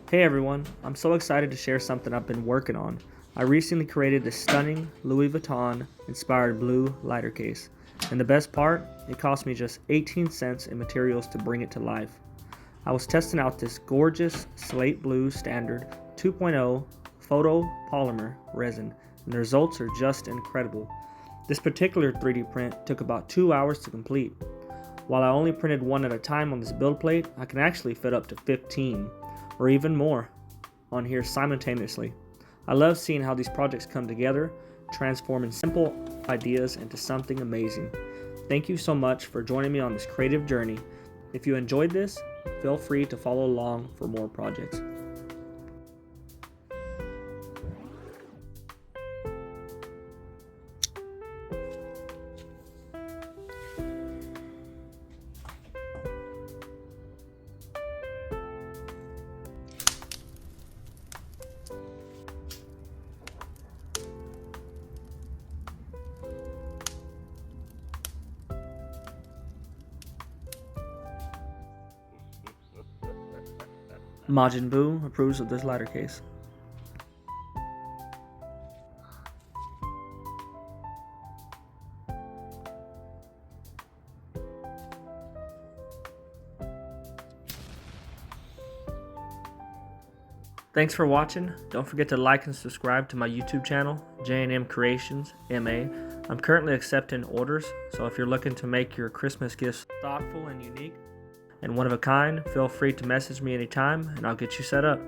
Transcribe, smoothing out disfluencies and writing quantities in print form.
Hey everyone, I'm so excited to share something I've been working on. I recently created this stunning Louis Vuitton inspired blue lighter case. And the best part, it cost me just 18 cents in materials to bring it to life. I was testing out this gorgeous Slate Blue standard 2.0 photopolymer resin, and the results are just incredible. This particular 3D print took about 2 hours to complete. While I only printed one at a time on this build plate, I can actually fit up to 15 or even more on here simultaneously. I love seeing how these projects come together, transforming simple ideas into something amazing. Thank you so much for joining me on this creative journey. If you enjoyed this, feel free to follow along for more projects. Majin Buu approves of this lighter case. Thanks for watching. Don't forget to like and subscribe to my YouTube channel, J&M Creations M.A. I'm currently accepting orders, so if you're looking to make your Christmas gifts thoughtful and unique and one of a kind, feel free to message me anytime and I'll get you set up.